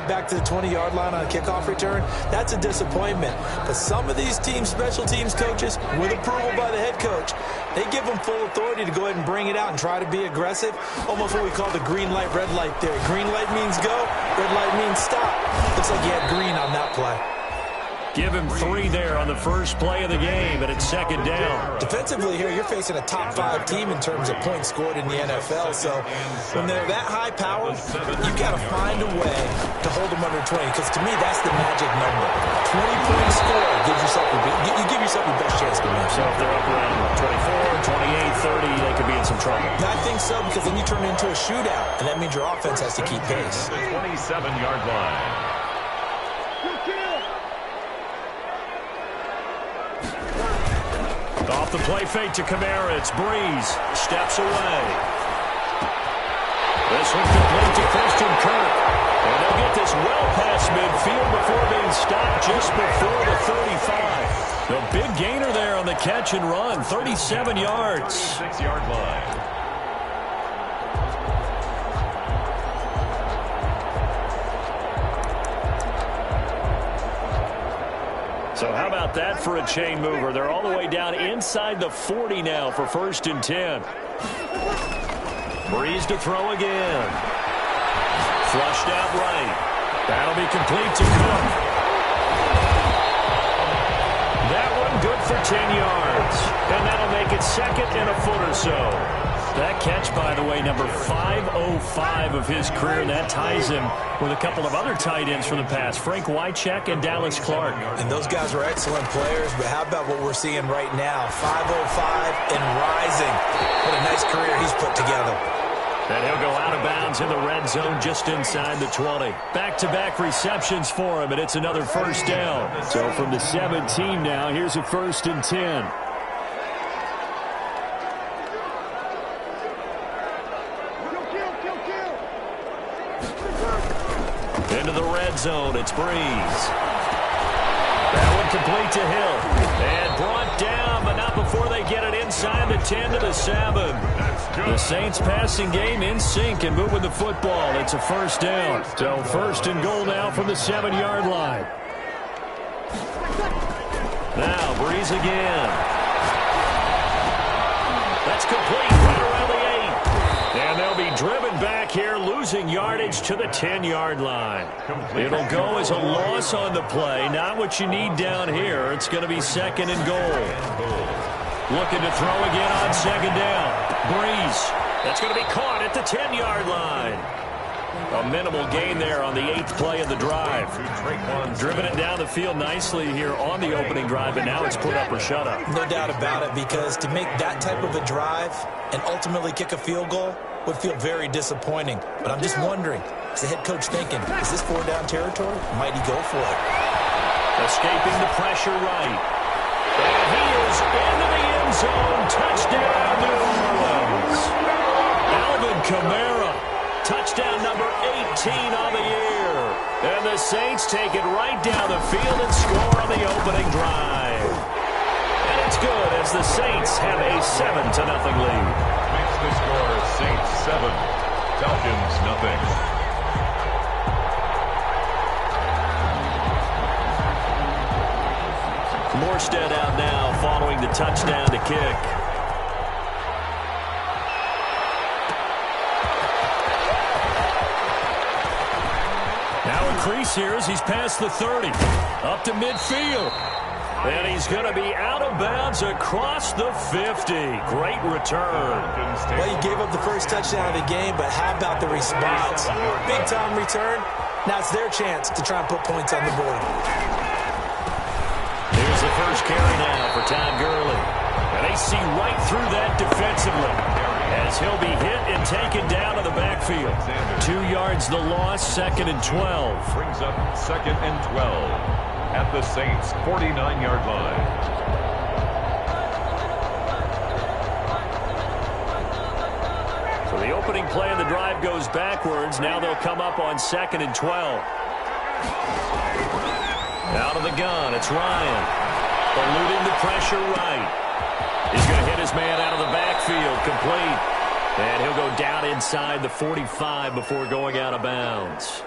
get back to the 20-yard line on a kickoff return, that's a disappointment. But some of these teams, special teams coaches, with approval by the head coach, they give them full authority to go ahead and bring it out and try to be aggressive. Almost what we call the green light, red light theory. Green light means go, red light means stop. Looks like he had green on that play. Give him 3 there on the first play of the game, and it's second down. Defensively here, you're facing a top-5 team in terms of points scored in the NFL. So when they're that high powered, you've got to find a way to hold them under 20. Because to me, that's the magic number. 20-point score gives yourself you give yourself your best chance to win. So if they're up around 24, 28, 30, they could be in some trouble. I think so, because then you turn it into a shootout, and that means your offense has to keep pace. 27-yard line. Off the play fake to Kamara, it's Breeze. Steps away. This one complete to Christian Kirk. And they'll get this well past midfield before being stopped just before the 35. The big gainer there on the catch and run, 37 yards. 6-yard line. So how about that for a chain mover? They're all the way down inside the 40 now for 1st and 10. Breeze to throw again. Flushed out right. That'll be complete to Cook. That one good for 10 yards. And that'll make it 2nd and a foot or so. That catch, by the way, number 505 of his career. And that ties him with a couple of other tight ends from the past, Frank Wycheck and Dallas Clark. And those guys were excellent players, but how about what we're seeing right now? 505 and rising. What a nice career he's put together. And he'll go out of bounds in the red zone just inside the 20. Back-to-back receptions for him, and it's another first down. So from the 17 now, here's a 1st and 10. Into the red zone, it's Breeze. That one complete to Hill. And brought down, but not before they get it inside the 10 to the 7. The Saints passing game in sync and moving the football. It's a first down. So 1st and goal now from the 7-yard line. Now Breeze again. That's complete right around the 8. And they'll be driven back here, losing yardage to the 10-yard line. It'll go as a loss on the play. Not what you need down here. It's going to be 2nd and goal. Looking to throw again on 2nd down. Breeze. That's going to be caught at the 10-yard line. A minimal gain there on the 8th play of the drive. Driven it down the field nicely here on the opening drive, and now it's put up or shut up. No doubt about it, because to make that type of a drive and ultimately kick a field goal would feel very disappointing. But I'm just wondering, is the head coach thinking, is this 4-down territory? Might he go for it? Escaping the pressure right. And he is into the end zone. Touchdown, New Orleans. Alvin Kamara. Touchdown number 18 on the year. And the Saints take it right down the field and score on the opening drive. And it's good as the Saints have a 7-0 lead. Makes the score Saints 7, Falcons nothing. Morstead out now following the touchdown to kick. Now increase here as he's past the 30. Up to midfield. And he's going to be out of bounds across the 50. Great return. Well, you gave up the first touchdown of the game, but how about the response? Big-time return. Now it's their chance to try and put points on the board. Here's the first carry now for Todd Gurley. And they see right through that defensively as he'll be hit and taken down to the backfield. 2 yards the loss, 2nd and 12. Brings up 2nd and 12 at the Saints' 49-yard line. So the opening play of the drive goes backwards. Now they'll come up on 2nd and 12. Out of the gun, it's Ryan. Eluding the pressure right. He's going to hit his man out of the backfield, complete. And he'll go down inside the 45 before going out of bounds.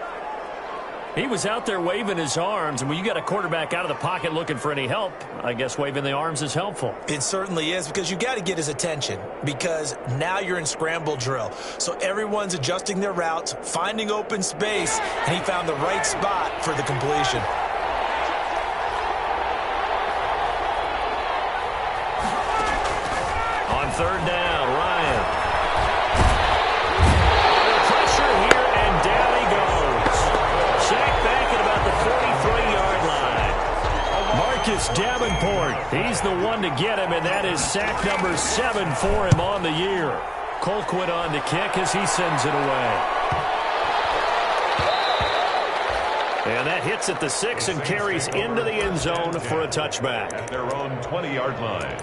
He was out there waving his arms, and when you got a quarterback out of the pocket looking for any help, I guess waving the arms is helpful. It certainly is, because you got to get his attention, because now you're in scramble drill. So everyone's adjusting their routes, finding open space, and he found the right spot for the completion. On third down, Ryan. Pressure here, and down he goes. Sacked back at about the 43-yard line. Marcus Davenport, he's the one to get him, and that is sack number 7 for him on the year. Colquitt on to kick as he sends it away. And that hits at the 6 and carries into the end zone for a touchback. At their own 20-yard line.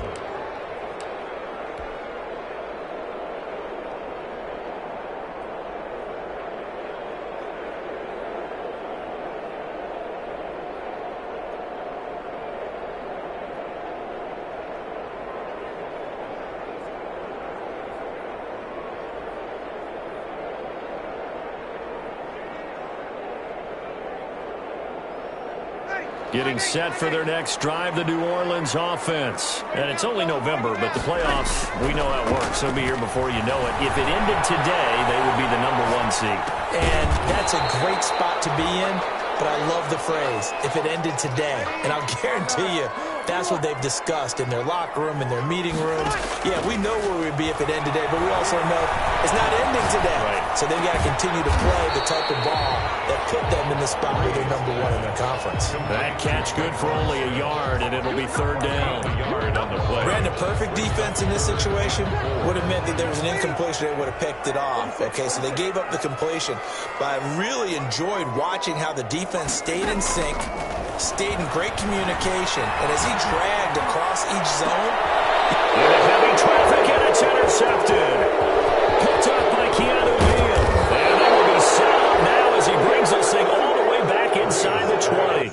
Getting set for their next drive, the New Orleans offense. And it's only November, but the playoffs, we know how it works. They'll be here before you know it. If it ended today, they would be the #1 seed. And that's a great spot to be in, but I love the phrase, if it ended today. And I'll guarantee you, that's what they've discussed in their locker room, in their meeting rooms. Yeah, we know where we'd be if it ended today, but we also know it's not ending today. Right. So they've got to continue to play the type of ball that put them in the spot where they're #1 in their conference. That catch good for only a yard, and it'll be third down. A yard on the play. Brandon, perfect defense in this situation would have meant that there was an incompletion. They would have picked it off. Okay, so they gave up the completion. But I really enjoyed watching how the defense stayed in sync, stayed in great communication, and as he dragged across each zone. Into heavy traffic, and it's intercepted. Picked up by Keanu Neal. And they will be set up now as he brings this thing all the way back inside the 20.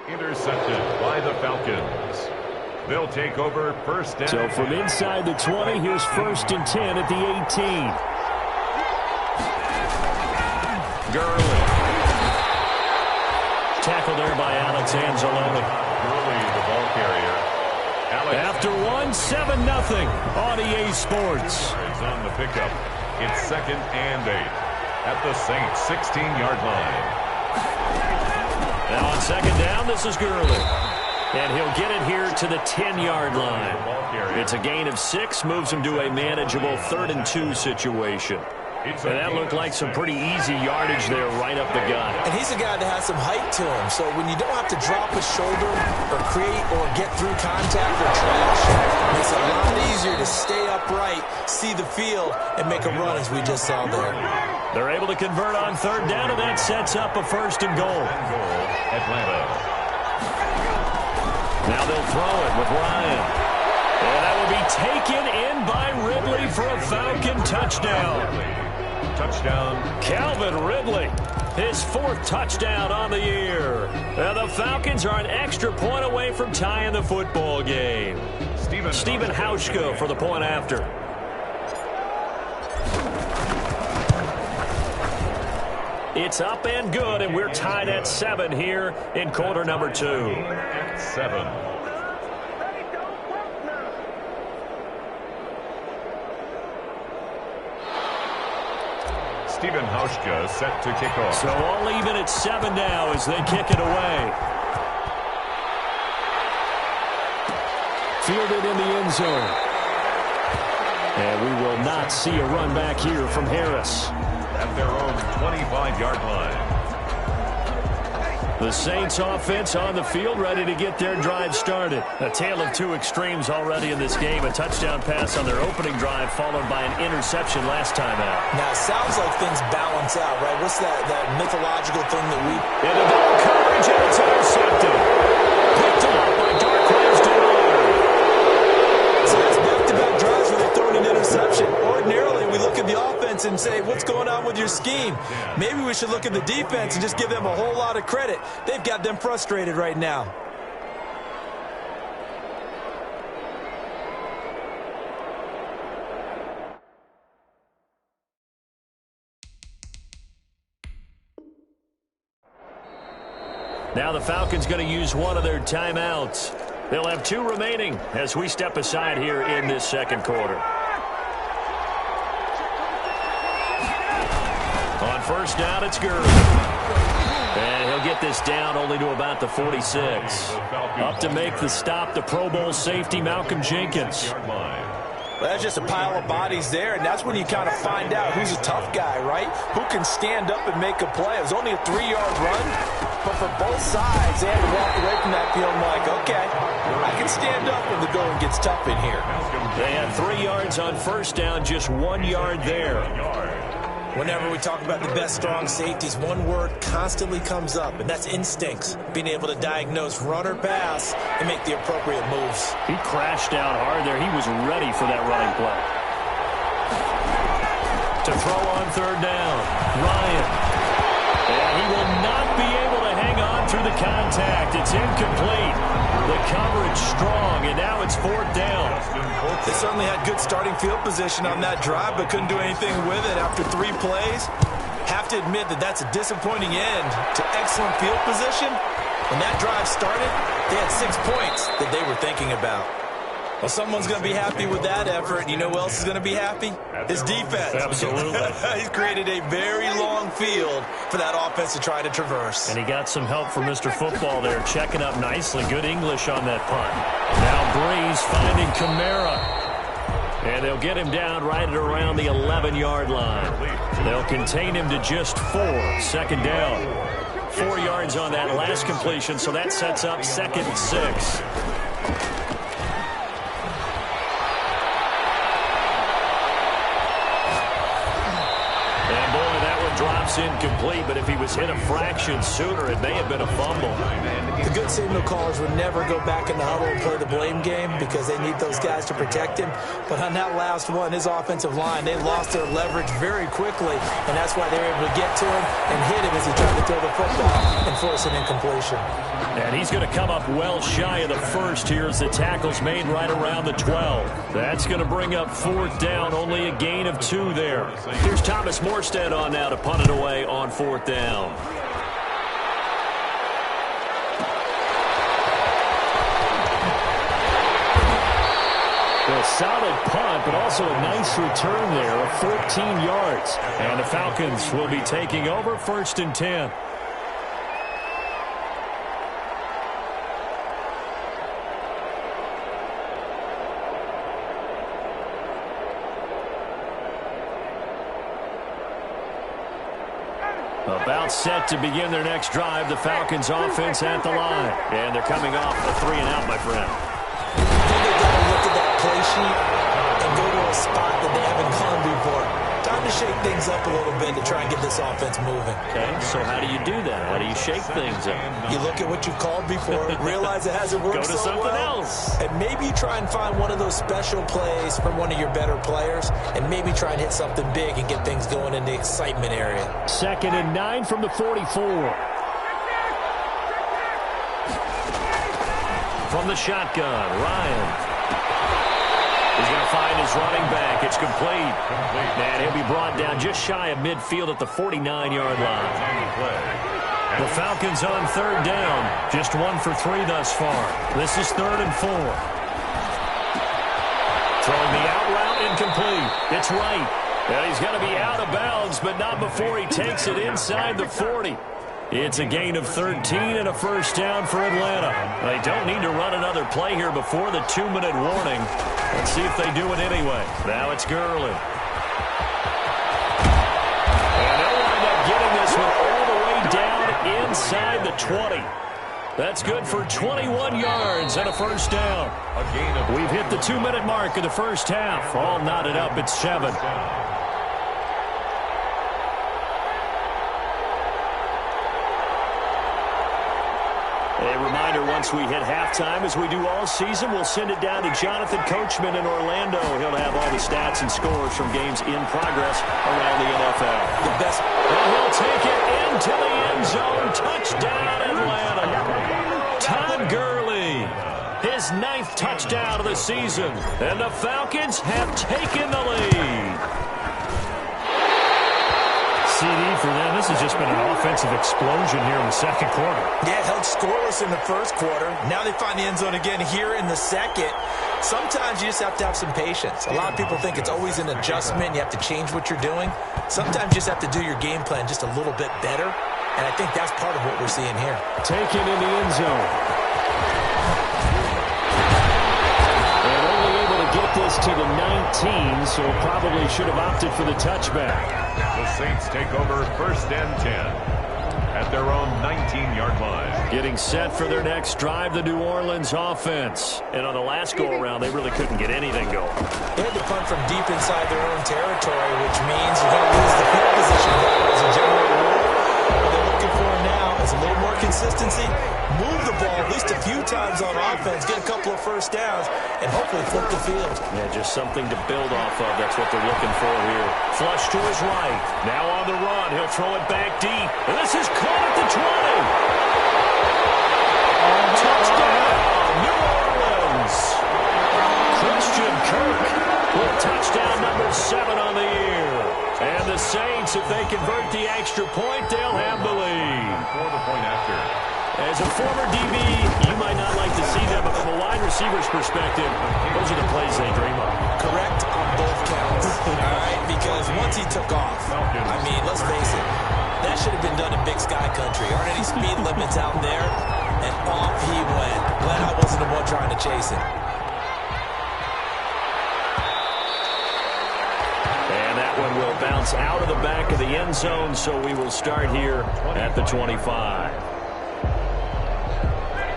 Intercepted by the Falcons. They'll take over first down. So from inside the 20, here's 1st and 10 at the 18. Gurley. Tackled there by Alex Anzalone. Gurley, the ball carrier. Alex. After 1-7-0 on EA Sports. Is on the pickup. It's 2nd and 8 at the Saints 16-yard line. Now on 2nd down, this is Gurley. And he'll get it here to the 10-yard line. It's a gain of 6, moves him to a manageable 3rd-and-2 situation. And that looked like some pretty easy yardage there right up the gut. And he's a guy that has some height to him. So when you don't have to drop a shoulder or create or get through contact or trash, it makes it a lot easier to stay upright, see the field, and make a run as we just saw there. They're able to convert on 3rd down, and that sets up a 1st and goal. Atlanta. Now they'll throw it with Ryan. And that will be taken in by Ridley for a Falcon touchdown. Touchdown. Calvin Ridley, his 4th touchdown on the year. And the Falcons are an extra point away from tying the football game. Stephen Hauschka for the point after. It's up and good, and we're tied at 7 here in quarter number 2. At 7. Stephen Hauschka set to kick off. So all even at 7 now as they kick it away. Fielded in the end zone. And we will not see a run back here from Harris. At their own 25-yard line. The Saints offense on the field, ready to get their drive started. A tale of 2 extremes already in this game. A touchdown pass on their opening drive, followed by an interception last time out. Now, it sounds like things balance out, right? What's that mythological thing that we... Into double coverage, and it's intercepted. Picked up by Darquez Dennard. So that's back-to-back drives where they throw an interception. Ordinarily, we look at the offense and say, what's going on with your scheme? Maybe we should look at the defense and just give them a whole lot of credit. They've got them frustrated right now. Now the Falcons going to use one of their timeouts. They'll have 2 remaining as we step aside here in this second quarter. On 1st down, it's Gurley. And he'll get this down only to about the 46. Up to make the stop, the Pro Bowl safety, Malcolm Jenkins. Well, that's just a pile of bodies there, and that's when you kind of find out who's a tough guy, right? Who can stand up and make a play. It was only a 3-yard run, but for both sides, they had to walk away from that field like, okay, I can stand up when the going gets tough in here. They had 3 yards on 1st down, just 1 yard there. Whenever we talk about the best strong safeties, one word constantly comes up, and that's instincts. Being able to diagnose run or pass and make the appropriate moves. He crashed down hard there. He was ready for that running play. To throw on 3rd down, Ryan. And he will not be able to hang on through the contact. It's incomplete. The coverage strong, and now it's 4th down. They certainly had good starting field position on that drive, but couldn't do anything with it after 3 plays. Have to admit that that's a disappointing end to excellent field position. When that drive started, they had 6 points that they were thinking about. Well, someone's going to be happy with that effort. You know who else is going to be happy? His defense. Absolutely. He's created a very long field for that offense to try to traverse. And he got some help from Mr. Football there, checking up nicely. Good English on that punt. Now Breeze finding Kamara. And they'll get him down right at around the 11-yard line. They'll contain him to just 4. 2nd down. 4 yards on that last completion, so that sets up 2nd and 6. Drops incomplete, but if he was hit a fraction sooner, it may have been a fumble. The good signal callers would never go back in the huddle and play the blame game because they need those guys to protect him. But on that last one, his offensive line, they lost their leverage very quickly, and that's why they were able to get to him and hit him as he tried to throw the football and force an incompletion. And he's going to come up well shy of the 1st here as the tackle's made right around the 12. That's going to bring up 4th down, only a gain of 2 there. Here's Thomas Morstead on now to punt it away on 4th down. A solid punt, but also a nice return there of 14 yards. And the Falcons will be taking over 1st and 10. About set to begin their next drive, the Falcons offense at the line. And they're coming off a 3-and-out, my friend. I think they've got to look at that play sheet and go to a spot that they haven't gone before. Time to shake things up a little bit to try and get this offense moving. Okay, so how do you do that? How do you shake things up? You look at what you've called before, realize it hasn't worked Go to so something well, else. and maybe you try and find one of those special plays from one of your better players, and maybe try and hit something big and get things going in the excitement area. 2nd and 9 from the 44. From the shotgun, Ryan. He's going to find his running back. It's complete. And he'll be brought down just shy of midfield at the 49-yard line. The Falcons on 3rd down. Just 1 for 3 thus far. This is 3rd and 4. Throwing the out route incomplete. It's right. And he's going to be out of bounds, but not before he takes it inside the 40. It's a gain of 13 and a first down for Atlanta. They don't need to run another play here before the 2-minute warning. Let's see if they do it anyway. Now it's Gurley. And they'll wind up getting this one all the way down inside the 20. That's good for 21 yards and a first down. We've hit the 2-minute mark of the first half. All knotted up at 7. A reminder, once we hit halftime, as we do all season, we'll send it down to Jonathan Coachman in Orlando. He'll have all the stats and scores from games in progress around the NFL. The best. And he'll take it into the end zone. Touchdown, Atlanta. Todd Gurley, his 9th touchdown of the season. And the Falcons have taken the lead. CD for them. This has just been an offensive explosion here in the 2nd quarter. Yeah, held scoreless in the 1st quarter. Now they find the end zone again here in the 2nd. Sometimes you just have to have some patience. A lot of people think it's always an adjustment. You have to change what you're doing. Sometimes you just have to do your game plan just a little bit better. And I think that's part of what we're seeing here. Taken in the end zone. And only able to get this to the 19, so probably should have opted for the touchback. The Saints take over 1st and 10 at their own 19-yard line. Getting set for their next drive, the New Orleans offense. And on the last go-around, they really couldn't get anything going. They had to punt from deep inside their own territory, which means you're going to lose the field position as a general rule. What they're looking for now is a little more consistency, move the ball at least a few times on offense, get a couple of first downs, and hopefully flip the field. Yeah, just something to build off of. That's what they're looking for here. Flush to his right. Now on the run. He'll throw it back deep. And this is caught at the 20. Touchdown, New Orleans. Christian Kirk with touchdown number 7 on the year. And the Saints, if they convert the extra point, they'll have the lead. For the point after. As a former DB, you might not like to see that, but from a wide receiver's perspective, those are the plays they dream of. Correct on both counts. All right, because once he took off, I mean, let's face it, that should have been done in Big Sky Country. Aren't any speed limits out there? And off he went. Glad I wasn't the one trying to chase him. And that one will bounce out of the back of the end zone, so we will start here at the 25.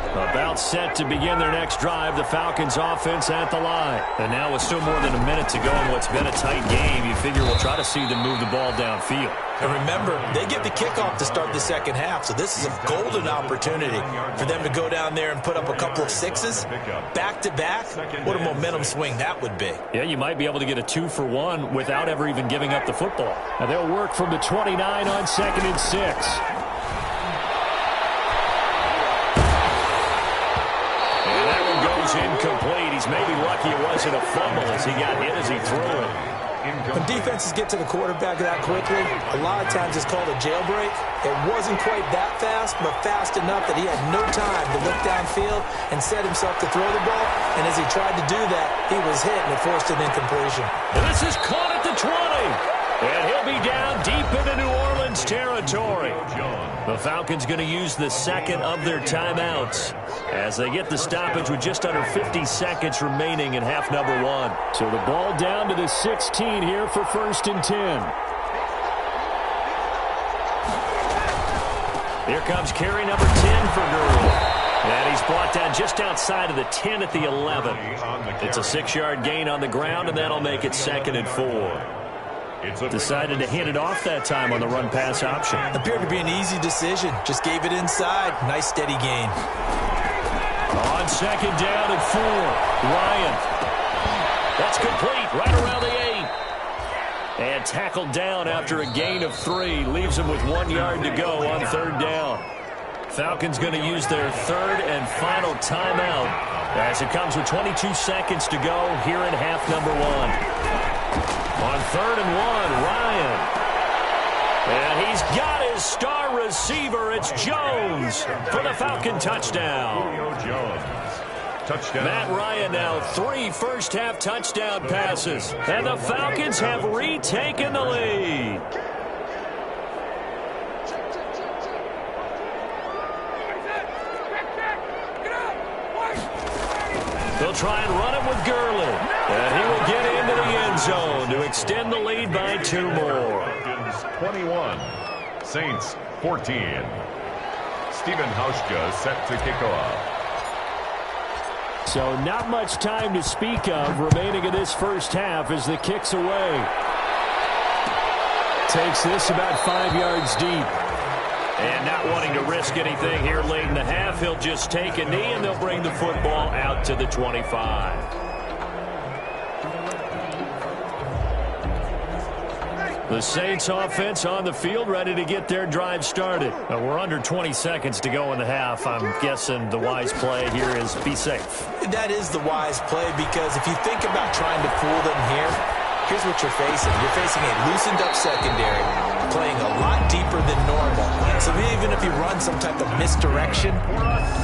About set to begin their next drive, the Falcons offense at the line. And now with still more than a minute to go in what's been a tight game, you figure we'll try to see them move the ball downfield. And remember, they get the kickoff to start the 2nd half, so this is a golden opportunity for them to go down there and put up a couple of 6s back-to-back. What a momentum swing that would be. Yeah, you might be able to get a 2-for-1 without ever even giving up the football. Now they'll work from the 29 on 2nd and 6. Incomplete. He's maybe lucky it wasn't a fumble as he got hit as he threw it. When defenses get to the quarterback that quickly, a lot of times it's called a jailbreak. It wasn't quite that fast, but fast enough that he had no time to look downfield and set himself to throw the ball. And as he tried to do that, he was hit and it forced an incompletion. And this is caught at the 20. And he'll be down deep into New Orleans territory. The Falcons going to use the 2nd of their timeouts as they get the stoppage with just under 50 seconds remaining in half number 1. So the ball down to the 16 here for 1st and 10. Here comes carry number 10 for Gurley. And he's brought down just outside of the 10 at the 11. It's a 6-yard gain on the ground, and that'll make it 2nd and 4. Decided to hand it off that time on the run-pass option. Appeared to be an easy decision. Just gave it inside. Nice steady gain. On 2nd down and 4, Ryan. That's complete right around the 8. And tackled down after a gain of 3. Leaves him with 1 yard to go on 3rd down. Falcons going to use their 3rd and final timeout as it comes with 22 seconds to go here in half number 1. On 3rd and 1, Ryan. And he's got his star receiver. It's Jones for the Falcon touchdown. Touchdown. Matt Ryan now 3 first-half touchdown passes. And the Falcons have retaken the lead. They'll try and run it with Gurley. And he will get into the end zone to extend the lead by 2 more. 21, Saints 14. Stephen Hauschka set to kick off. So not much time to speak of remaining in this first half as the kick's away. Takes this about 5 yards deep. And not wanting to risk anything here late in the half, he'll just take a knee and they'll bring the football out to the 25. The Saints offense on the field ready to get their drive started. We're under 20 seconds to go in the half. I'm guessing the wise play here is be safe. That is the wise play because if you think about trying to fool them here, here's what you're facing. You're facing a loosened up secondary, playing a lot deeper than normal. So even if you run some type of misdirection,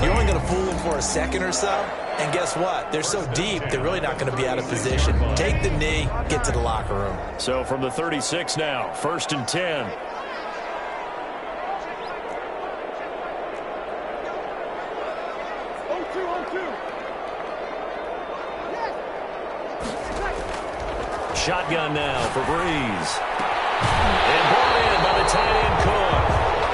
you're only going to fool them for a second or so. And guess what? They're so deep, they're really not going to be out of position. Take the knee, get to the locker room. So from the 36 now, 1st and 10. Shotgun now for Breeze. And brought in by the tight end Cook.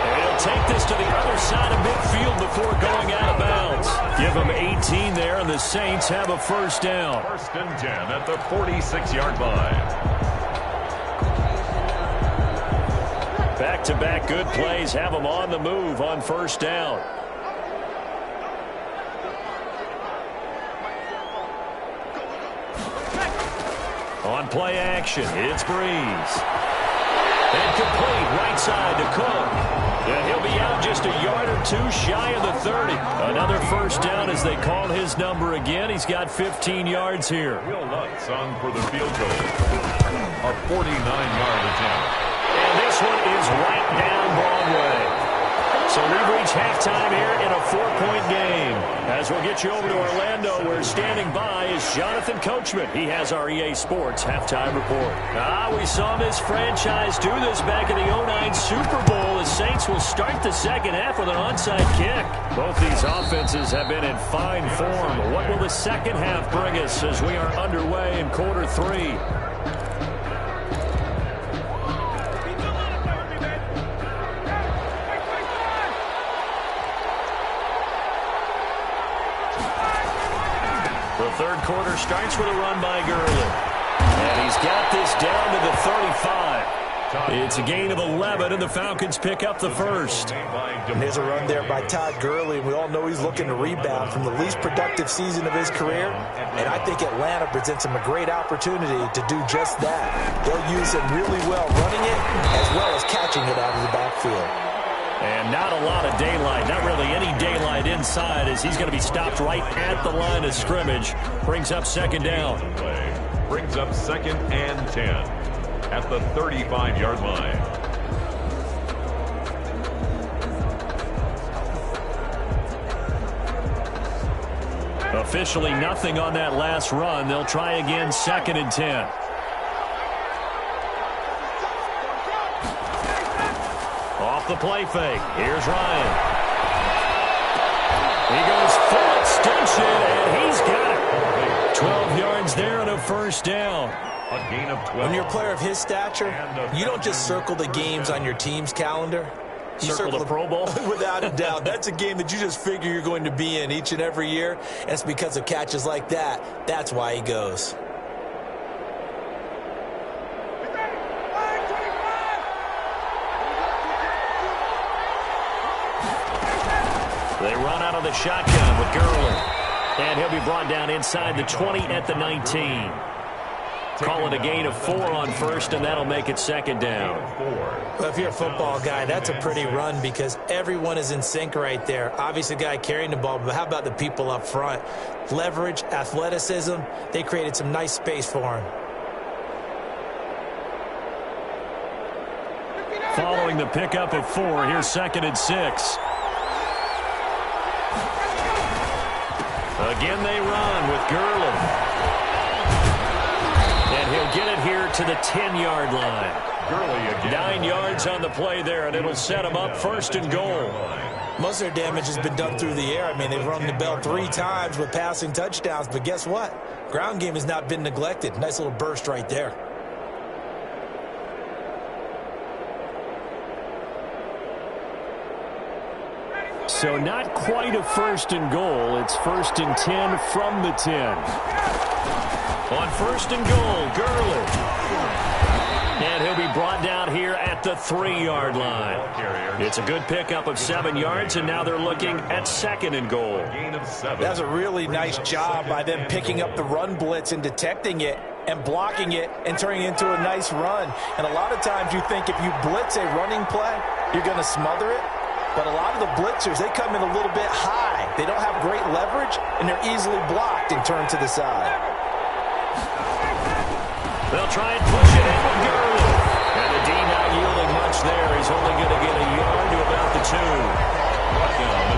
And he'll take this to the other side of midfield before going out of bounds. Give him 18 there, and the Saints have a 1st down. 1st and 10 at the 46-yard line. Back-to-back good plays have them on the move on 1st down. On play action, it's Breeze. And complete right side to Cook. And he'll be out just a yard or 2 shy of the 30. Another 1st down as they call his number again. He's got 15 yards here. Will Lutz on for the field goal. A 49-yard attempt. And this one is right down Broadway. So we've reached halftime here in a 4-point game. As we'll get you over to Orlando, where standing by is Jonathan Coachman. He has our EA Sports halftime report. We saw this franchise do this back in the 09 Super Bowl. The Saints will start the second half with an onside kick. Both these offenses have been in fine form. What will the second half bring us as we are underway in quarter 3? The 3rd quarter starts with a run by Gurley. And he's got this down to the 35. It's a gain of 11, and the Falcons pick up the 1st. And there's a run there by Todd Gurley, and we all know he's looking to rebound from the least productive season of his career. And I think Atlanta presents him a great opportunity to do just that. They'll use him really well running it as well as catching it out of the backfield. And not a lot of daylight, not really any daylight inside as he's going to be stopped right at the line of scrimmage. Brings up 2nd down. Brings up 2nd and 10 at the 35-yard line. Officially nothing on that last run. They'll try again 2nd and 10. Off the play fake. Here's Ryan. He goes full extension, and he's got it. 12 yards there and a 1st down. A gain of 12. When you're a player of his stature, you don't just circle the games on your team's calendar. Circle the Pro Bowl? Without a doubt. That's a game that you just figure you're going to be in each and every year. And it's because of catches like that. That's why he goes. They run out of the shotgun with Gurley. And he'll be brought down inside the 20 at the 19. Call it a gain of 4 on first, and that'll make it second down. Well, if you're a football guy, that's a pretty run because everyone is in sync right there. Obviously, the guy carrying the ball, but how about the people up front? Leverage, athleticism, they created some nice space for him. Following the pickup of 4, here's 2nd and 6. Again, they run with Gurley. And he'll get it here to the 10-yard line. Gurley again. 9 yards on the play there, and it'll set them up 1st and goal. Most of their damage has been done through the air. I mean, they've rung the bell 3 times with passing touchdowns, but guess what? Ground game has not been neglected. Nice little burst right there. So not quite a 1st and goal. It's 1st and 10 from the 10. On 1st and goal, Gurley. And he'll be brought down here at the 3-yard line. It's a good pickup of 7 yards, and now they're looking at 2nd and goal. That's a really nice job by them picking up the run blitz and detecting it and blocking it and turning it into a nice run. And a lot of times you think if you blitz a running play, you're going to smother it. But a lot of the blitzers, they come in a little bit high. They don't have great leverage, and they're easily blocked and turned to the side. They'll try and push it in with Gurley. And the D not yielding much there. He's only going to get a yard to about the 2.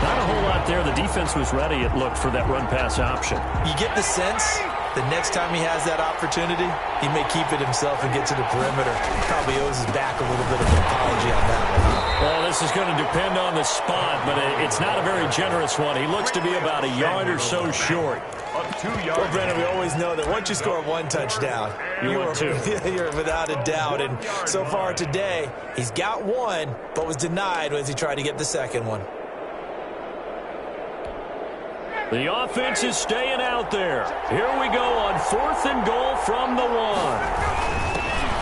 Not a whole lot there. The defense was ready, it looked, for that run-pass option. You get the sense the next time he has that opportunity, he may keep it himself and get to the perimeter. Probably owes his back a little bit of an apology on that one. Well, this is going to depend on the spot, but it's not a very generous one. He looks to be about a yard or so short. Well, Brennan, we always know that once you score 1 touchdown, you're without a doubt. And so far today, he's got 1, but was denied as he tried to get the 2nd one. The offense is staying out there. Here we go on 4th and goal from the 1.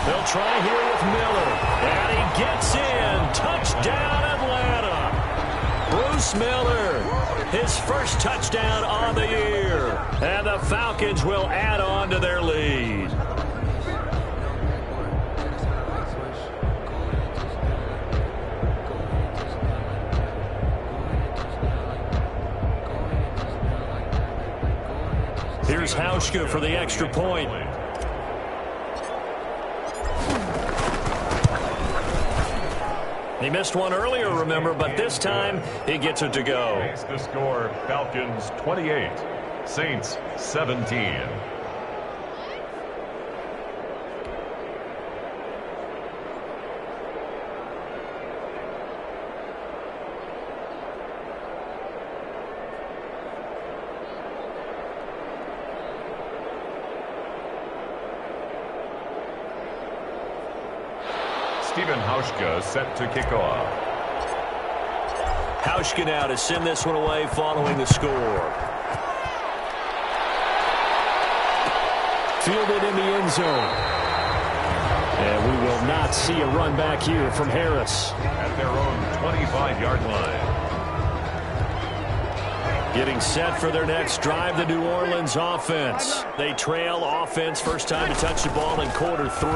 They'll try here with Miller. And he gets in. Touchdown, Atlanta. Bruce Miller, his first touchdown on the year. And the Falcons will add on to their lead. Here's Hauschka for the extra point. He missed one earlier, remember, but this time he gets it to go. Makes the score Falcons 28, Saints 17. Stephen Hauschka set to kick off. Hauschka now to send this one away following the score. Fielded in the end zone. And we will not see a run back here from Harris. At their own 25-yard line. Getting set for their next drive, the New Orleans offense. They trail offense, first time to touch the ball in quarter 3,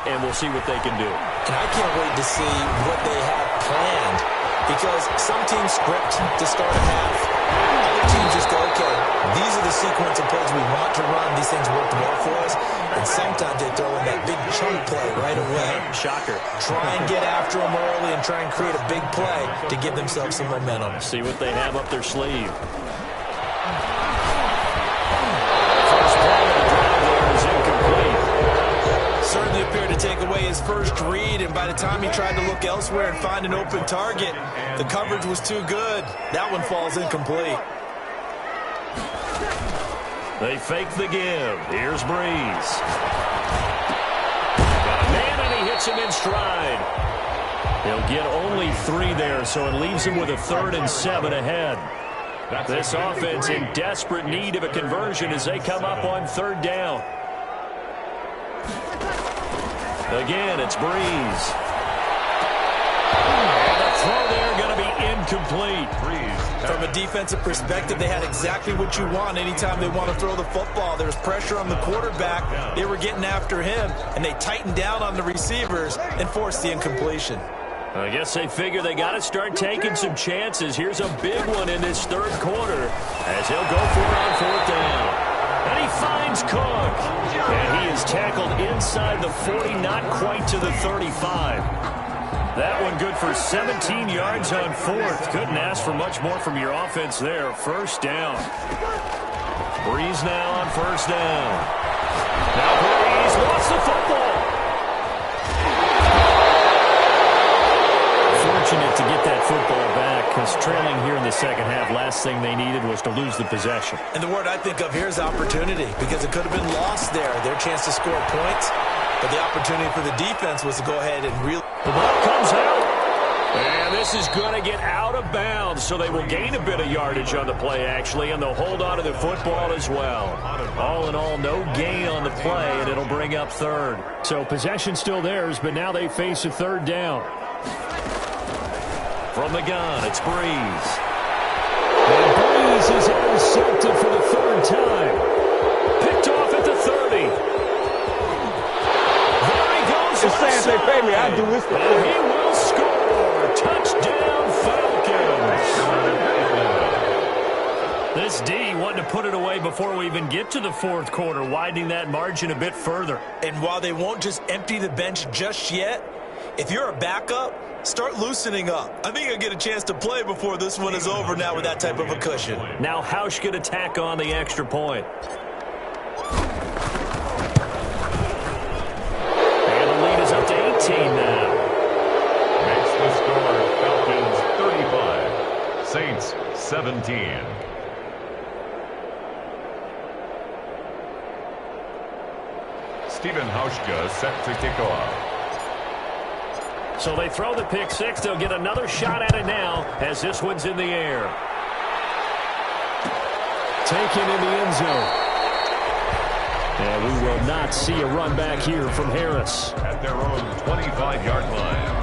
and we'll see what they can do. And I can't wait to see what they have planned, because some teams script to start a half. Other teams just go, okay, these are the sequence of plays we want to run. These things work well for us. And sometimes they throw in that big chunk play right away. Shocker. Try and get after them early and try and create a big play to give themselves some momentum. See what they have up their sleeve. Certainly appeared to take away his first read, and by the time he tried to look elsewhere and find an open target, the coverage was too good. That one falls incomplete. They fake the give. Here's Breeze. Got a man, and he hits him in stride. He'll get only 3 there, so it leaves him with a 3rd and 7 ahead. This offense in desperate need of a conversion as they come up on 3rd down. Again, it's Breeze. And the throw there going to be incomplete. From a defensive perspective, they had exactly what you want anytime they want to throw the football. There was pressure on the quarterback. They were getting after him, and they tightened down on the receivers and forced the incompletion. I guess they figure they got to start taking some chances. Here's a big one in this 3rd quarter as he'll go for it on 4th down. And he finds Cook. And he is tackled inside the 40, not quite to the 35. That one good for 17 yards on 4th. Couldn't ask for much more from your offense there. 1st down. Breeze now on 1st down. Now Breeze lost the football. Fortunate to get that football back because trailing here in the 2nd half, last thing they needed was to lose the possession. And the word I think of here is opportunity, because it could have been lost there. Their chance to score points, but the opportunity for the defense was to go ahead and really... The ball comes out, and this is going to get out of bounds, so they will gain a bit of yardage on the play, actually, and they'll hold on to the football as well. All in all, no gain on the play, and it'll bring up 3rd. So possession still theirs, but now they face a 3rd down. From the gun, it's Breeze. And Breeze is intercepted for the 3rd time. Picked off at the 30. There he goes. Just saying they pay me, I do this for and he will score. Touchdown, Falcons. This D wanted to put it away before we even get to the 4th quarter, widening that margin a bit further. And while they won't just empty the bench just yet, if you're a backup, start loosening up. I think you'll get a chance to play before this one is over now with that type of a cushion. Now Hausch going to tack on the extra point. And the lead is up to 18 now. Makes the score Falcons 35, Saints 17. Stephen Hauschka set to kick off. So they throw the pick 6. They'll get another shot at it now as this one's in the air. Taken in the end zone. And we will not see a run back here from Harris. At their own 25-yard line.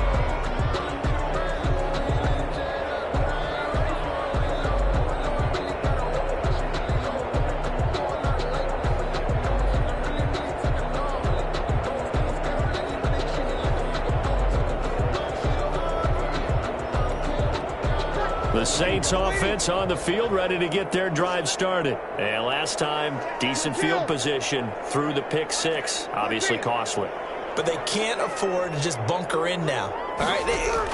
The Saints offense on the field, ready to get their drive started. And last time, decent field position through the pick 6. Obviously costly. But they can't afford to just bunker in now. All right,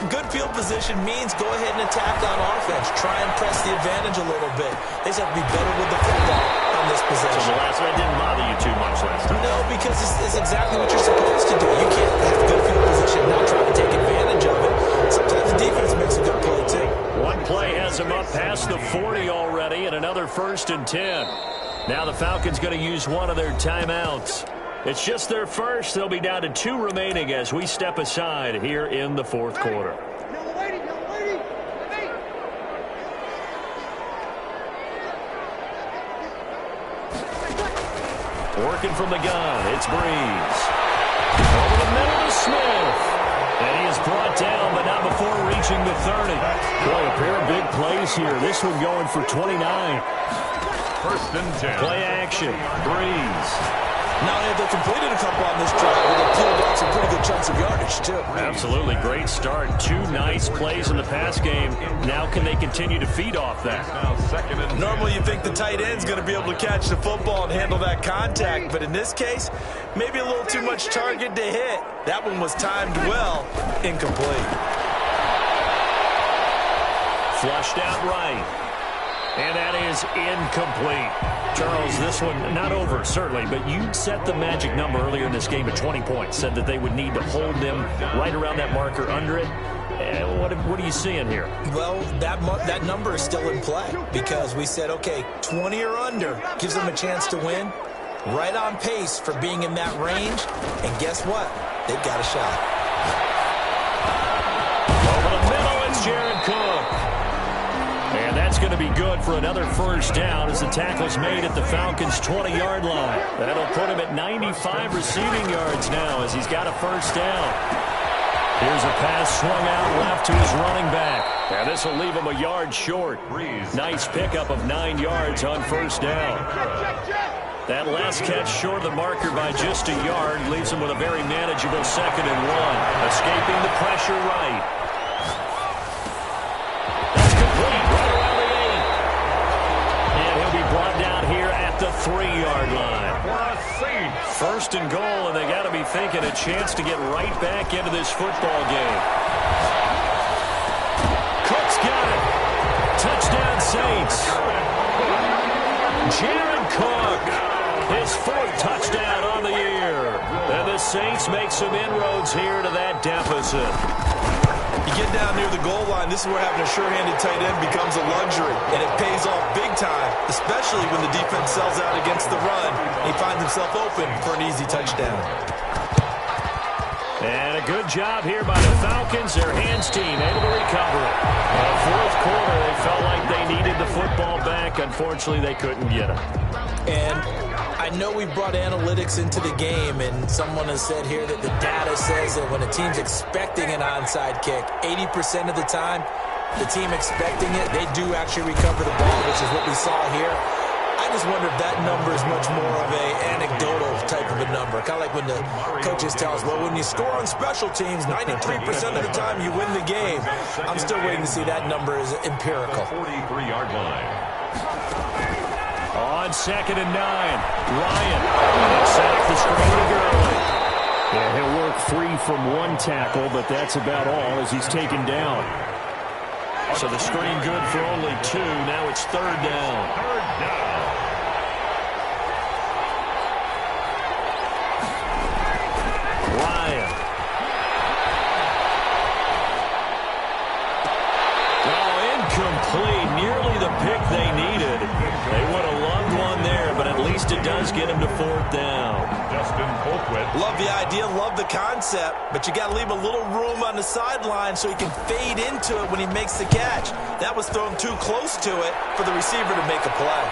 good field position means go ahead and attack on offense. Try and press the advantage a little bit. They just have to be better with the football on this possession. So the last one didn't bother you too much last time? No, because it's exactly what you're supposed to do. You can't have good field position and not try to take advantage of it. Sometimes the defense makes a good play, too. One play has them up past the 40 already, and another 1st and 10. Now the Falcons going to use one of their timeouts. It's just their first. They'll be down to 2 remaining as we step aside here in the 4th quarter. Working from the gun, it's Breeze. Over the middle to Smith. And he is brought down, but not before reaching the 30. Boy, a pair of big plays here. This one going for 29. 1st and 10. Play action, Breeze. Not only have they completed a couple on this drive, but they peeled off some pretty good chunks of yardage, too. Absolutely, great start. 2 nice plays in the pass game. Now can they continue to feed off that? Now 2nd and 10. Normally you think the tight end's going to be able to catch the football and handle that contact, but in this case, maybe a little too much target to hit. That one was timed well, incomplete. Flushed out right. And that is incomplete. Charles, this one not over, certainly, but you set the magic number earlier in this game at 20 points. Said that they would need to hold them right around that marker under it. What are you seeing here? Well, that number is still in play because we said, okay, 20 or under gives them a chance to win. Right on pace for being in that range. And guess what? They've got a shot. going to be good for another first down as the tackle's made at the Falcons' 20-yard line. That'll put him at 95 receiving yards now as he's got a first down. Here's a pass swung out left to his running back. And this will leave him a yard short. Nice pickup of 9 yards on first down. That last catch short of the marker by just a yard leaves him with a very manageable 2nd and 1. Escaping the pressure right. That's complete right around the 8. And he'll be brought down here at the 3-yard line. First and goal, and they got to be thinking a chance to get right back into this football game. Cook's got it. Touchdown Saints. Jared Cook, his 4th touchdown on the year. And the Saints make some inroads here to that deficit. You get down near the goal line, this is where having a sure-handed tight end becomes a luxury, and it pays off big time, especially when the defense sells out against the run, and he finds himself open for an easy touchdown. And a good job here by the Falcons, their hands team, able to recover it. In the 4th quarter, they felt like they needed the football back. Unfortunately, they couldn't get it. And I know we brought analytics into the game, and someone has said here that the data says that when a team's expecting an onside kick, 80% of the time, the team expecting it, they do actually recover the ball, which is what we saw here. I just wonder if that number is much more of an anecdotal type of a number. Kind of like when the coaches tell us, well, when you score on special teams, 93% of the time you win the game. I'm still waiting to see that number is empirical. 43-yard line. On 2nd and 9, Ryan. They sack the screen early. Yeah, he'll work free from 1 tackle, but that's about all as he's taken down. So the screen good for only 2. Now it's 3rd down. Ryan. Oh, incomplete. Nearly the pick they needed. They would have loved one there, but at least it does get him to 4th down. Love the idea, love the concept, but you got to leave a little room on the sideline so he can fade into it when he makes the catch. That was thrown too close to it for the receiver to make a play.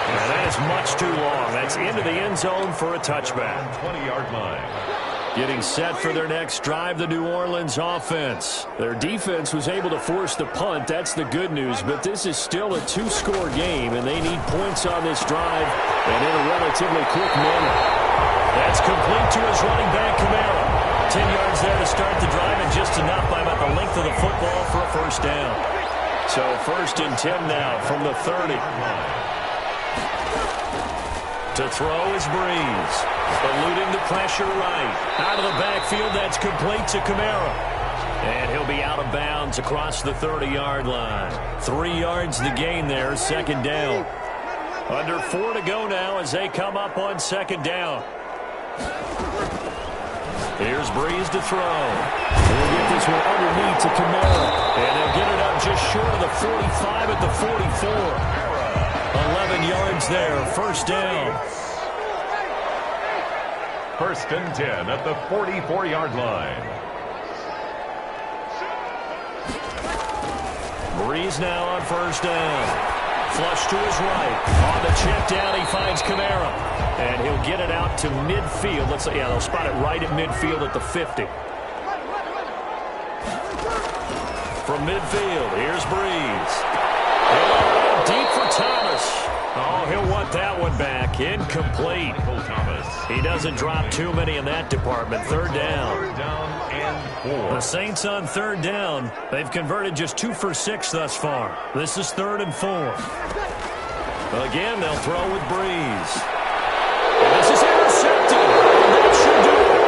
Yeah, that is much too long. That's into the end zone for a touchback. 20-yard line. Getting set for their next drive, the New Orleans offense. Their defense was able to force the punt. That's the good news, but this is still a 2-score game, and they need points on this drive and in a relatively quick manner. That's complete to his running back, Kamara. 10 yards there to start the drive, and just enough by about the length of the football for a first down. So 1st and 10 now from the 30. To throw is Breeze. Eluding the pressure right. Out of the backfield, that's complete to Kamara. And he'll be out of bounds across the 30-yard line. 3 yards the gain there, 2nd down. Under 4 to go now as they come up on 2nd down. Here's Breeze to throw. They'll get this one underneath to Kamara. And they'll get it up just short of the 45 at the 44. 11 yards there, 1st down. 1st and 10 at the 44-yard line. Breeze now on 1st down. Flush to his right. On the check down, he finds Kamara. And he'll get it out to midfield. Let's say, yeah, they'll spot it right at midfield at the 50. From midfield, here's Breeze. Deep for Thomas. Oh, he'll want that one back. Incomplete. He doesn't drop too many in that department. 3rd down. 3rd down and 4. The Saints on 3rd down. They've converted just 2 for 6 thus far. This is 3rd and 4. Again, they'll throw with Breeze. And this is intercepted. That should do it.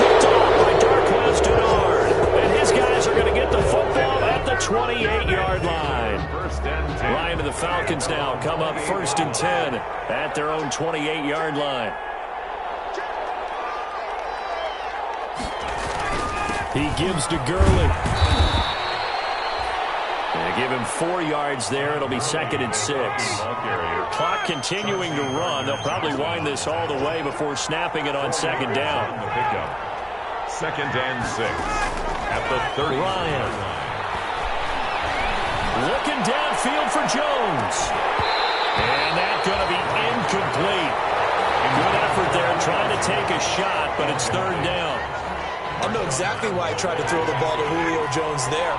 Picked off by Darquez Denard. And his guys are going to get the football at the 28-yard line. 1st and 10. Ryan and the Falcons now come up 1st and 10 at their own 28-yard line. He gives to Gurley. They give him 4 yards there. It'll be 2nd and 6. Clock continuing to run. They'll probably wind this all the way before snapping it on 2nd down. 2nd and 6 at the 30. Ryan. Looking downfield for Jones. And that's going to be incomplete. Good effort there trying to take a shot, but it's third down. I know exactly why he tried to throw the ball to Julio Jones there.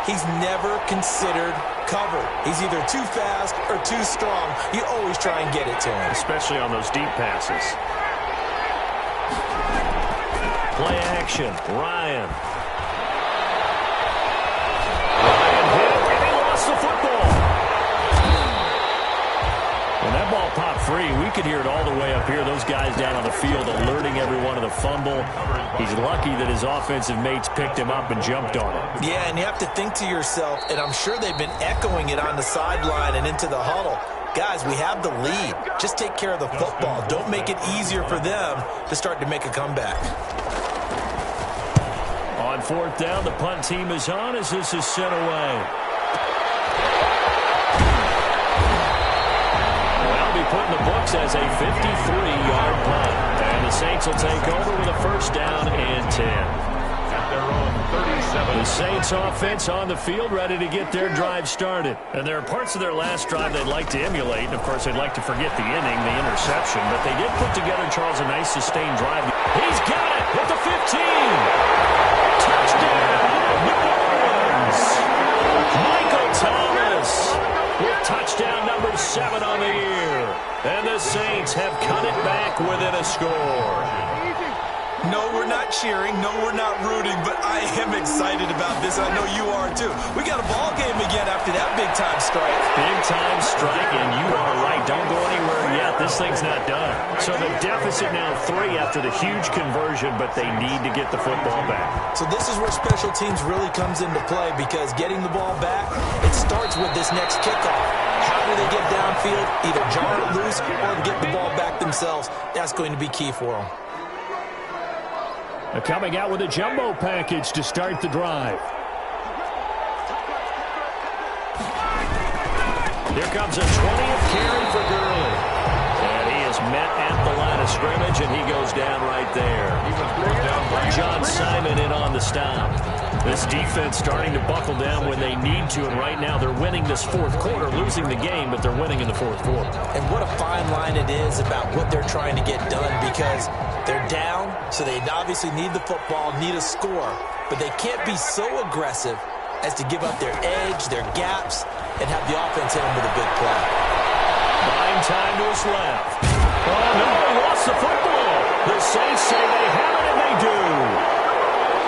He's never considered cover. He's either too fast or too strong. You always try and get it to him. Especially on those deep passes. Play action. Ryan hit, and he lost the football. When that ball popped free, we could hear it all the way up here. Those guys down on the field alerting everyone of the fumble. He's lucky that his offensive mates picked him up and jumped on it. Yeah, and you have to think to yourself, and I'm sure they've been echoing it on the sideline and into the huddle. Guys, we have the lead. Just take care of the football. Don't make it easier for them to start to make a comeback. On fourth down, the punt team is on as this is sent away. Well, be put in the books as a 53-yard punt. And the Saints will take over with a first down and 10. At their own 37. The Saints offense on the field ready to get their drive started. And there are parts of their last drive they'd like to emulate. And, of course, they'd like to forget the inning, the interception. But they did put together, Charles, a nice sustained drive. He's got it at the 15. Touchdown, New Orleans. Michael Thomas with touchdown number 7 on the year. And the Saints have cut it back within a score. No, we're not cheering. No, we're not rooting, but I am excited about this. I know you are, too. We got a ball game again after that big-time strike. Big-time strike, and you are right. Don't go anywhere yet. This thing's not done. So the deficit now 3 after the huge conversion, but they need to get the football back. So this is where special teams really comes into play, because getting the ball back, it starts with this next kickoff. How do they get downfield, either jar it loose or get the ball back themselves? That's going to be key for them. They're coming out with a jumbo package to start the drive. Here comes a 20th carry for Gurley. And he is met at the line of scrimmage, and he goes down right there. John Simon in on the stop. This defense starting to buckle down when they need to, and right now they're winning this fourth quarter, losing the game, but they're winning in the fourth quarter. And what a fine line it is about what they're trying to get done, because they're down, so they obviously need the football, need a score, but they can't be so aggressive as to give up their edge, their gaps, and have the offense hit them with a big play. Buying time to his left. Oh, no, he lost the football. The Saints say they have it, and they do.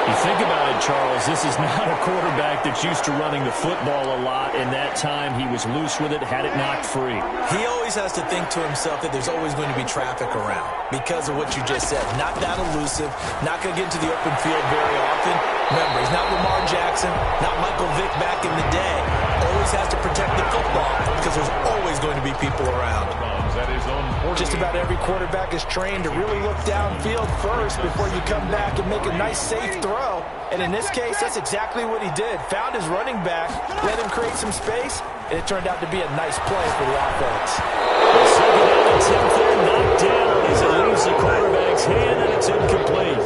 You think about it, Charles, this is not a quarterback that's used to running the football a lot, and that time he was loose with it, had it knocked free. He always has to think to himself that there's always going to be traffic around because of what you just said. Not that elusive, not going to get into the open field very often. Remember, he's not Lamar Jackson, not Michael Vick back in the day. Always has to protect the football because there's always going to be people around. Just about every quarterback is trained to really look downfield first before you come back and make a nice, safe throw. And in this case, that's exactly what he did. Found his running back, let him create some space, and it turned out to be a nice play for the offense. The second down attempt there, knocked down as it leaves the quarterback's hand, and it's incomplete.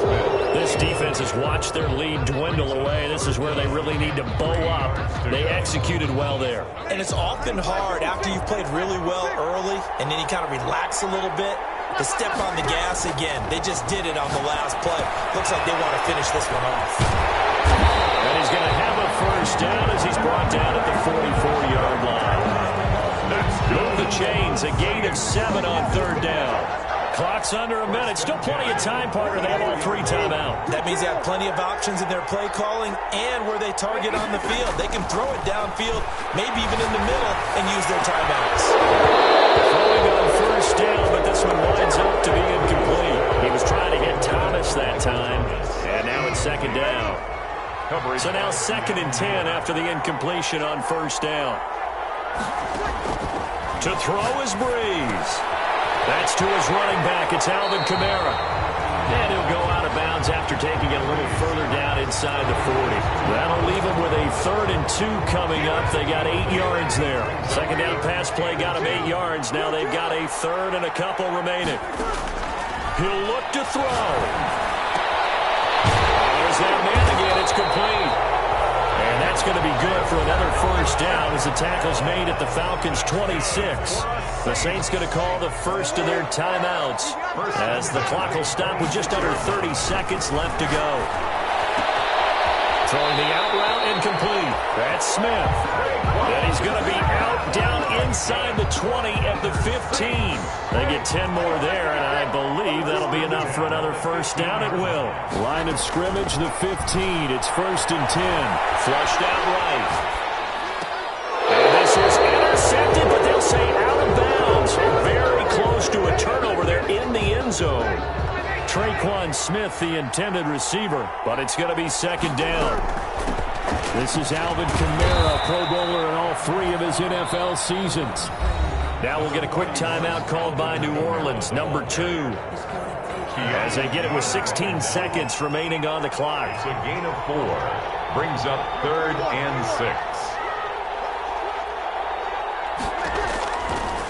This defense has watched their lead dwindle away. This is where they really need to bow up. They executed well there. And it's often hard after you've played really well early and then you kind of relax a little bit to step on the gas again. They just did it on the last play. Looks like they want to finish this one off. And he's going to have a first down as he's brought down at the 44-yard line. Move the chains, a gain of 7 on third down. Clock's under a minute. Still plenty of time, partner. They have all 3 timeout. That means they have plenty of options in their play calling and where they target on the field. They can throw it downfield, maybe even in the middle, and use their timeouts. Throwing on first down, but this one winds up to be incomplete. He was trying to hit Thomas that time, and now it's second down. So now second and 10 after the incompletion on first down. To throw is Breeze. That's to his running back. It's Alvin Kamara. And he'll go out of bounds after taking it a little further down inside the 40. That'll leave him with a 3rd and 2 coming up. They got 8 yards there. Second down pass play got him 8 yards. Now they've got a 3rd and a couple remaining. He'll look to throw. There's that man again. It's complete. And that's that's going to be good for another first down as the tackle's made at the Falcons' 26. The Saints going to call the first of their timeouts as the clock will stop with just under 30 seconds left to go. Throwing the out route incomplete. That's Smith. And he's going to be out down inside the 20 at the 15. They get 10 more there, and I believe that'll be enough for another first down. It will. Line of scrimmage, the 15. It's 1st and 10. Flushed out right. And this is intercepted, but they'll say out of bounds. Very close to a turnover there in the end zone. Traquan Smith, the intended receiver, but it's going to be 2nd down. This is Alvin Kamara, Pro Bowler in all 3 of his NFL seasons. Now we'll get a quick timeout called by New Orleans, number 2. As they get it with 16 seconds remaining on the clock. It's a gain of 4. Brings up 3rd and 6.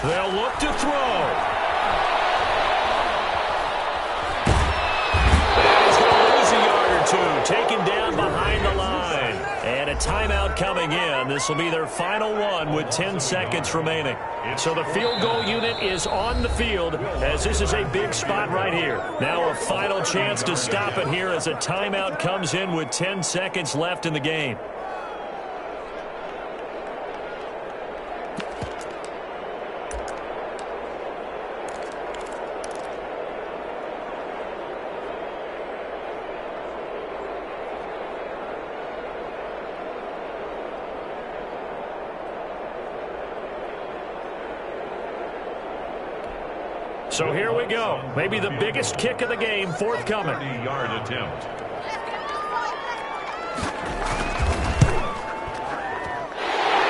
They'll look to throw. Taken down behind the line. And a timeout coming in. This will be their final one with 10 seconds remaining. So the field goal unit is on the field as this is a big spot right here. Now a final chance to stop it here as a timeout comes in with 10 seconds left in the game. So here we go. Maybe the biggest kick of the game forthcoming. 30-yard attempt.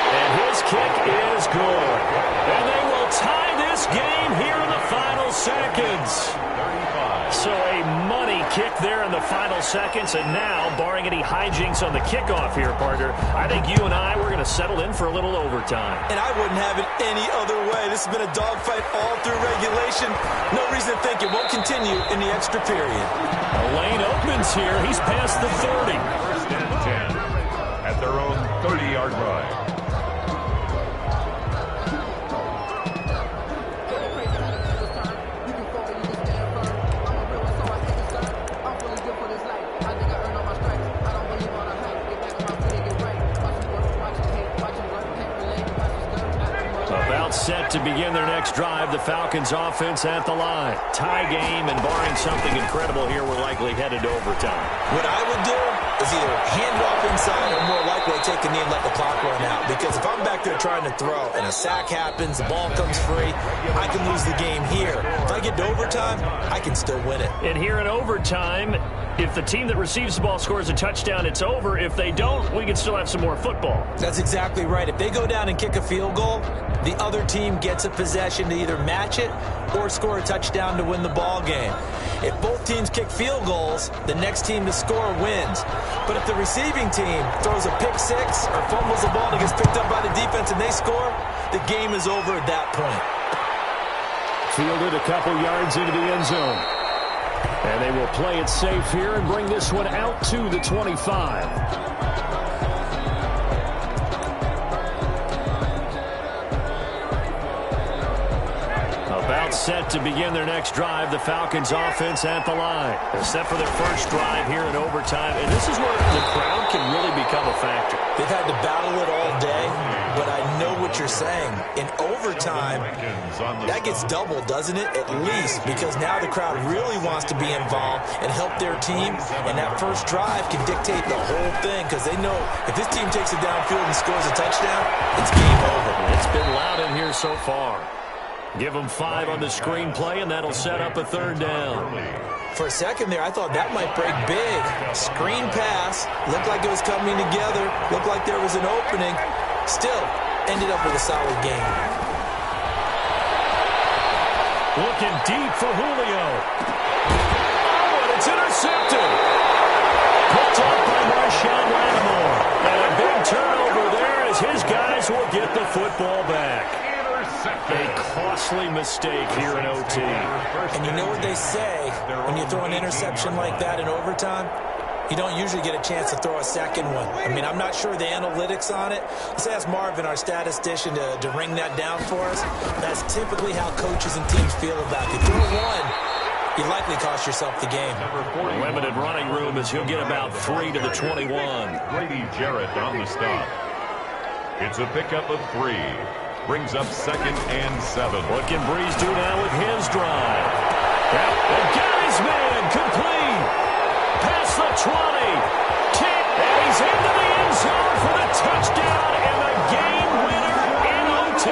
And his kick is good. And they will tie this game here in the final seconds. 35. So a money kick there in the final seconds. And now, barring any hijinks on the kickoff here, partner, I think you and I, we're going to settle in for a little overtime. And I wouldn't have it any other way. This has been a dogfight all through regulation. No reason to think it won't continue in the extra period. A lane opens here. He's past the 30. 1st and 10 at their own 30-yard line. Set to begin their next drive, the Falcons offense at the line. Tie game, and barring something incredible here, we're likely headed to overtime. What I would do is either hand it off inside or more likely take a knee and let the clock run out. Because if I'm back there trying to throw and a sack happens, the ball comes free, I can lose the game here. If I get to overtime, I can still win it. And here in overtime, if the team that receives the ball scores a touchdown, it's over. If they don't, we can still have some more football. That's exactly right. If they go down and kick a field goal, the other team gets a possession to either match it or score a touchdown to win the ball game. If both teams kick field goals, the next team to score wins. But if the receiving team throws a pick six or fumbles the ball and it gets picked up by the defense and they score, the game is over at that point. Fielded a couple yards into the end zone. And they will play it safe here and bring this one out to the 25. About set to begin their next drive, the Falcons offense at the line. They're set for their first drive here in overtime, and this is where the crowd can really become a factor. They've had to battle it all day, but I know what you're saying. In overtime, that gets doubled, doesn't it? At least, because now the crowd really wants to be involved and help their team, and that first drive can dictate the whole thing because they know if this team takes it downfield and scores a touchdown, it's game over. It's been loud in here so far. Give them 5 on the screenplay, and that'll set up a 3rd down. For a second there, I thought that might break big. Screen pass. Looked like it was coming together. Looked like there was an opening. Still, ended up with a solid game. Looking deep for Julio. Oh, and it's intercepted. Picked off by Marshawn Lattimore. And a big turnover there as his guys will get the football back. A costly mistake here in OT. And you know what they say when you throw an interception like that in overtime? You don't usually get a chance to throw a second one. I mean, I'm not sure the analytics on it. Let's ask Marvin, our statistician, to ring that down for us. That's typically how coaches and teams feel about it. If you throw one, you likely cost yourself the game. Limited running room as he'll get about 3 to the 21. Grady Jarrett on the stop. It's a pickup of 3. Brings up 2nd and 7. What can Breeze do now with his drive? And got his man complete. Past the 20. 10. And he's into the end zone for the touchdown and the game winner in OT.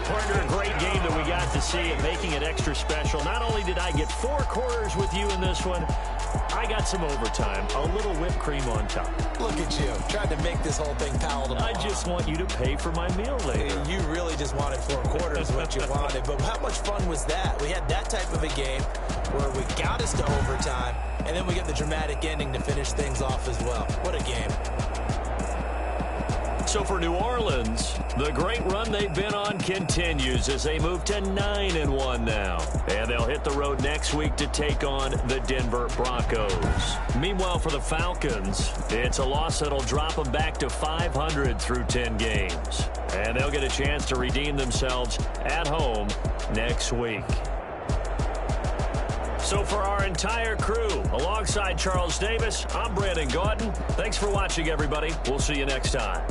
Partner, a great game that we got to see and making it extra special. Not only did I get 4 quarters with you in this one, I got some overtime, a little whipped cream on top. Look at you, trying to make this whole thing palatable. I just want you to pay for my meal later. You really just wanted 4 quarters what you wanted, but how much fun was that? We had that type of a game where we got us to overtime, and then we get the dramatic ending to finish things off as well. What a game. So for New Orleans, the great run they've been on continues as they move to 9-1 now. And they'll hit the road next week to take on the Denver Broncos. Meanwhile, for the Falcons, it's a loss that'll drop them back to 500 through 10 games. And they'll get a chance to redeem themselves at home next week. So for our entire crew, alongside Charles Davis, I'm Brandon Gautin. Thanks for watching, everybody. We'll see you next time.